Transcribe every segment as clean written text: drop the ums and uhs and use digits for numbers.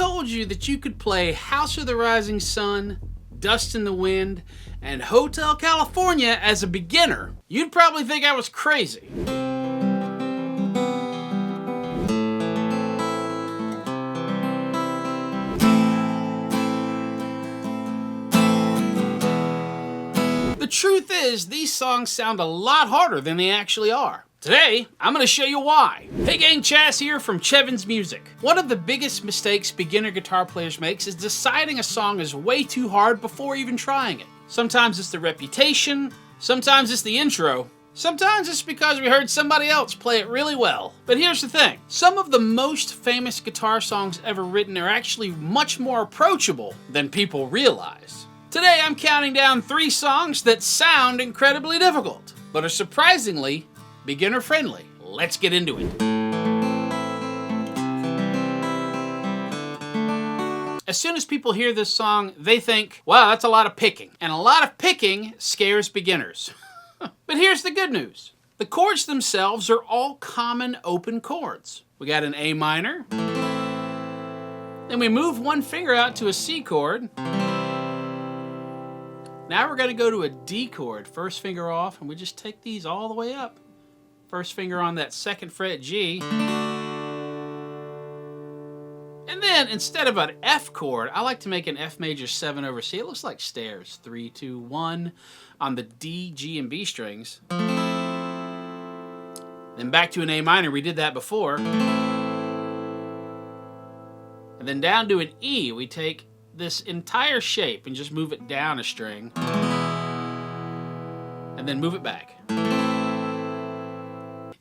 told you that you could play House of the Rising Sun, Dust in the Wind, and Hotel California as a beginner, you'd probably think I was crazy. The truth is, these songs sound a lot harder than they actually are. Today, I'm going to show you why. Hey gang, Chaz here from Chevin's Music. One of the biggest mistakes beginner guitar players makes is deciding a song is way too hard before even trying it. Sometimes it's the reputation, sometimes it's the intro, sometimes it's because we heard somebody else play it really well. But here's the thing, some of the most famous guitar songs ever written are actually much more approachable than people realize. Today I'm counting down 3 songs that sound incredibly difficult, but are surprisingly beginner friendly. Let's get into it. As soon as people hear this song, they think, wow, that's a lot of picking. And a lot of picking scares beginners. But here's the good news. The chords themselves are all common open chords. We got an A minor. Then we move one finger out to a C chord. Now we're going to go to a D chord, first finger off, and we just take these all the way up. First finger on that 2nd fret G. And then instead of an F chord, I like to make an F major 7 over C. It looks like stairs. 3, 2, 1 on the D, G, and B strings. Then back to an A minor. We did that before. And then down to an E. We take this entire shape and just move it down a string. And then move it back.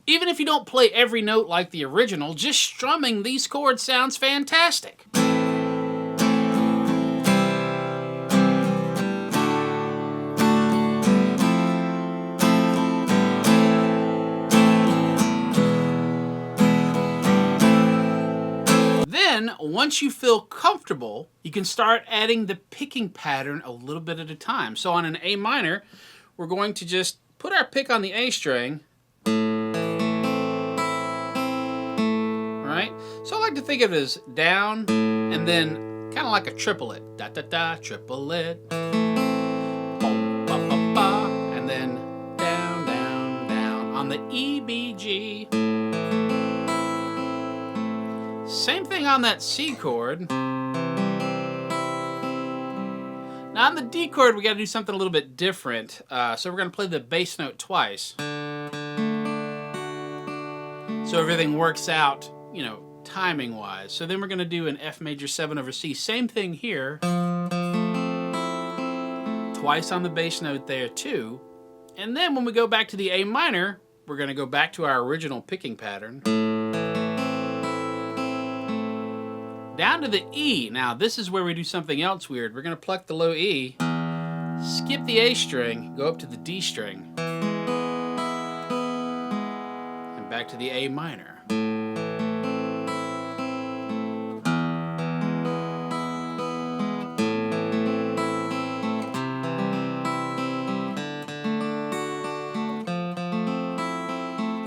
Even if you don't play every note like the original, just strumming these chords sounds fantastic. Then, once you feel comfortable, you can start adding the picking pattern a little bit at a time. So on an A minor, we're going to just put our pick on the A string. Right? So I like to think of it as down and then kind of like a triplet. Da da da, triplet. Boom, ba ba ba, and then down, down, down on the E, B, G. Same thing on that C chord. Now on the D chord, we got to do something a little bit different. So we're going to play the bass note twice. So everything works out, you know, timing wise. So then we're going to do an F major 7 over C. Same thing here. Twice on the bass note there too. And then when we go back to the A minor, we're going to go back to our original picking pattern. Down to the E. Now this is where we do something else weird. We're going to pluck the low E, skip the A string, go up to the D string, and back to the A minor.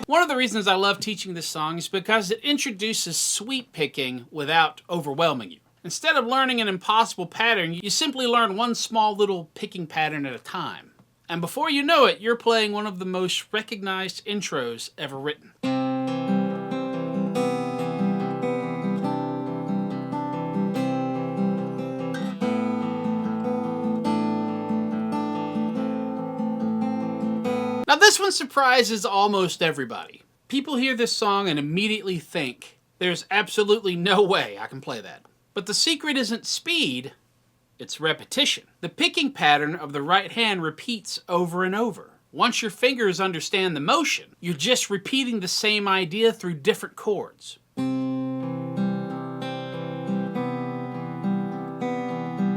One of the reasons I love teaching this song is because it introduces sweep picking without overwhelming you. Instead of learning an impossible pattern, you simply learn one small little picking pattern at a time. And before you know it, you're playing one of the most recognized intros ever written. Now this one surprises almost everybody. People hear this song and immediately think, there's absolutely no way I can play that. But the secret isn't speed, it's repetition. The picking pattern of the right hand repeats over and over. Once your fingers understand the motion, you're just repeating the same idea through different chords.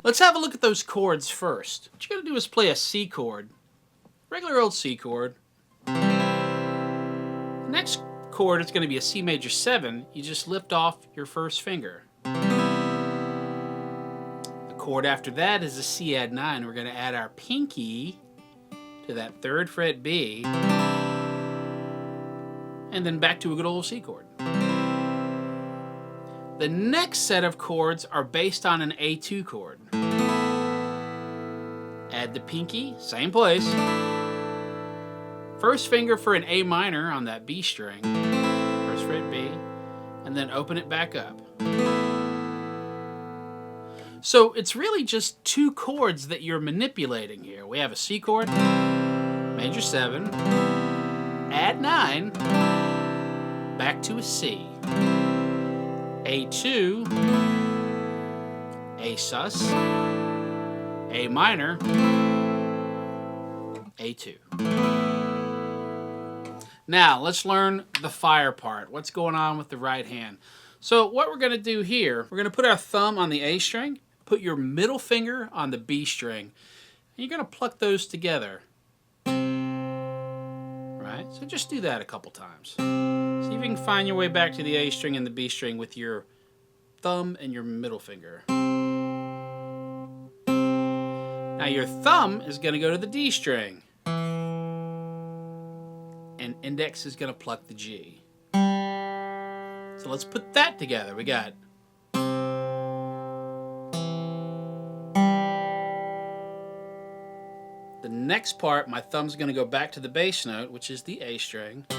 Let's have a look at those chords first. What you're going to do is play a C chord. Regular old C chord. Next chord is going to be a C major 7. You just lift off your first finger. The chord after that is a C add 9. We're going to add our pinky to that 3rd fret B. And then back to a good old C chord. The next set of chords are based on an A2 chord. Add the pinky, same place. First finger for an A minor on that B string, first fret B, and then open it back up. So it's really just two chords that you're manipulating here. We have a C chord, major 7, add 9, back to a C, A2, A sus, A minor, A2. Now, let's learn the fire part. What's going on with the right hand? So what we're going to do here, we're going to put our thumb on the A string, put your middle finger on the B string, and you're going to pluck those together. Right? So just do that a couple times. See if you can find your way back to the A string and the B string with your thumb and your middle finger. Now your thumb is going to go to the D string. And index is going to pluck the G. So let's put that together. We got the next part, my thumb's going to go back to the bass note, which is the A string. And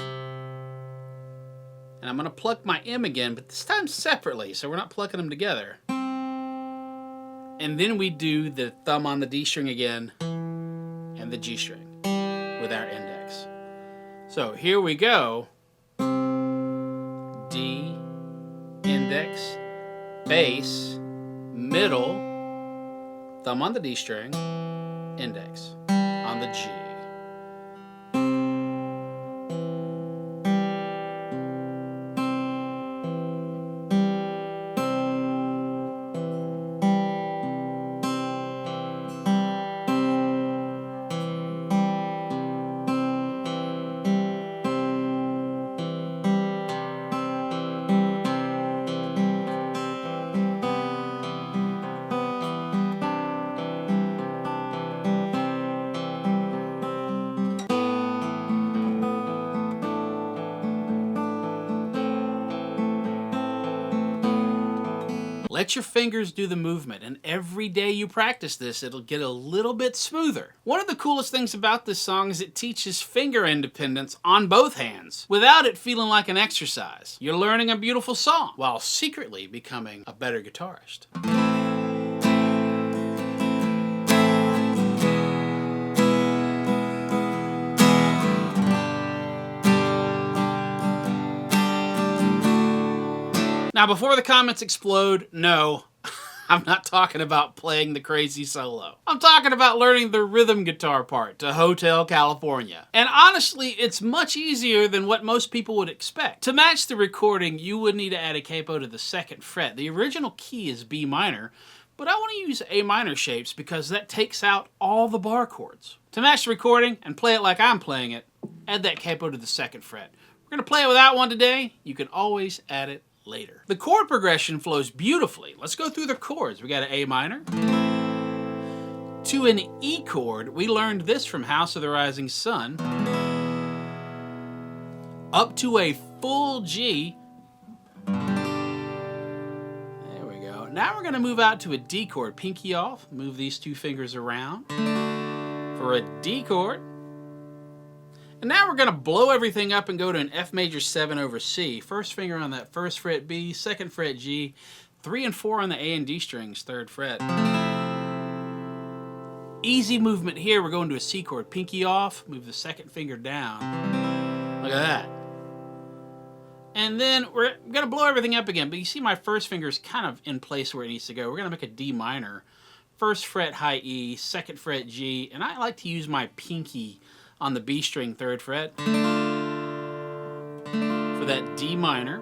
I'm going to pluck my M again, but this time separately, so we're not plucking them together. And then we do the thumb on the D string again and the G string with our index. So here we go. D, index, bass, middle, thumb on the D string, index on the G. Let your fingers do the movement, and every day you practice this, it'll get a little bit smoother. One of the coolest things about this song is it teaches finger independence on both hands, without it feeling like an exercise. You're learning a beautiful song, while secretly becoming a better guitarist. Now, before the comments explode, no, I'm not talking about playing the crazy solo. I'm talking about learning the rhythm guitar part to Hotel California. And honestly, it's much easier than what most people would expect. To match the recording, you would need to add a capo to the 2nd fret. The original key is B minor, but I want to use A minor shapes because that takes out all the bar chords. To match the recording and play it like I'm playing it, add that capo to the 2nd fret. We're going to play it without one today. You can always add it later. The chord progression flows beautifully. Let's go through the chords. We got an A minor to an E chord. We learned this from House of the Rising Sun. Up to a full G. There we go. Now we're going to move out to a D chord. Pinky off. Move these two fingers around for a D chord. And now we're going to blow everything up and go to an F major 7 over C. First finger on that 1st fret B, 2nd fret G, 3 and 4 on the A and D strings, 3rd fret. Easy movement here. We're going to a C chord. Pinky off, move the 2nd finger down. Look at that. And then we're going to blow everything up again. But you see my first finger is kind of in place where it needs to go. We're going to make a D minor. 1st fret high E, 2nd fret G. And I like to use my pinky on the B string, 3rd fret, for that D minor.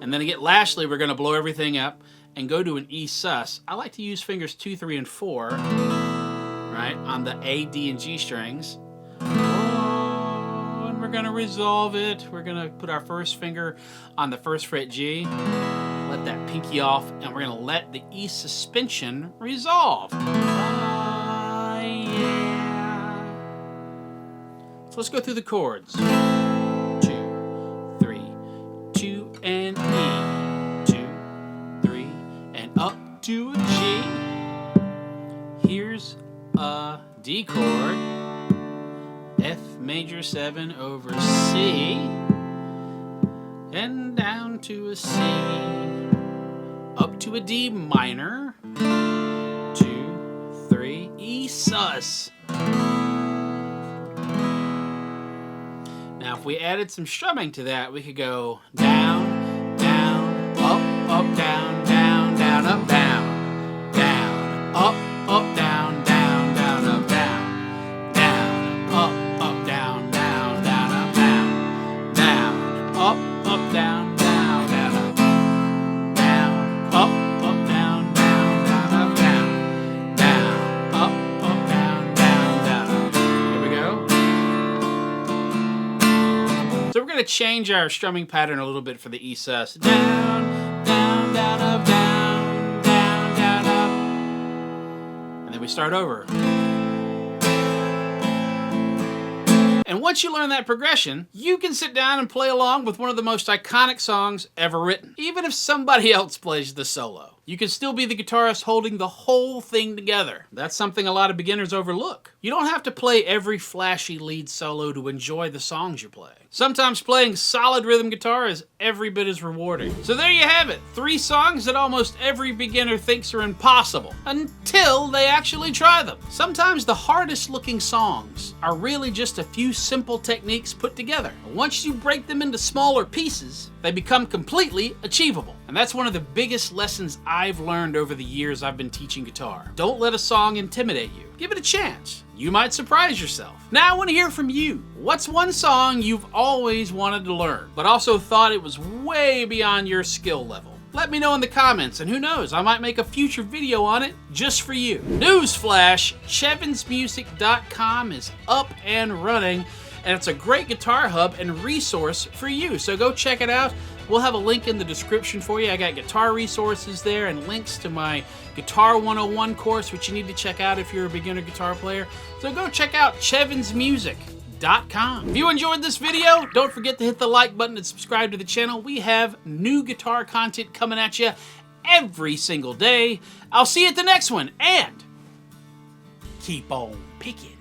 And then again, lastly, we're going to blow everything up and go to an E sus. I like to use fingers 2, 3, and 4, right, on the A, D, and G strings. Oh, and we're going to resolve it. We're going to put our first finger on the 1st fret G, let that pinky off, and we're going to let the E suspension resolve. So let's go through the chords. 2, 3, 2 and E. 2, to a G. Here's a D chord, F major 7 over C, and down to a C, up to a D minor, 2, 3, E sus. Now if we added some strumming to that, we could go down, down, up, down, down, down, up, down, down, up, down, down, down, up, down, down, up, down, down, down, up, down, down, up, down, down, down, up, down, up, down, down, down, up, down, down, up, down, down, down, up. Here we go. So we're going to change our strumming pattern a little bit for the E sus. Down, down, down, up, down, down, down, up. And then we start over. And once you learn that progression, you can sit down and play along with one of the most iconic songs ever written, even if somebody else plays the solo. You can still be the guitarist holding the whole thing together. That's something a lot of beginners overlook. You don't have to play every flashy lead solo to enjoy the songs you play. Sometimes playing solid rhythm guitar is every bit as rewarding. So there you have it, 3 songs that almost every beginner thinks are impossible, until they actually try them. Sometimes the hardest looking songs are really just a few simple techniques put together. Once you break them into smaller pieces, they become completely achievable. And that's one of the biggest lessons I've learned over the years I've been teaching guitar. Don't let a song intimidate you. Give it a chance. You might surprise yourself. Now I want to hear from you. What's one song you've always wanted to learn, but also thought it was way beyond your skill level? Let me know in the comments, and who knows, I might make a future video on it just for you. Newsflash, chevensmusic.com is up and running, and it's a great guitar hub and resource for you, so go check it out. We'll have a link in the description for you. I got guitar resources there and links to my Guitar 101 course, which you need to check out if you're a beginner guitar player. So go check out chevensmusic.com. If you enjoyed this video, don't forget to hit the like button and subscribe to the channel. We have new guitar content coming at you every single day. I'll see you at the next one, and keep on picking.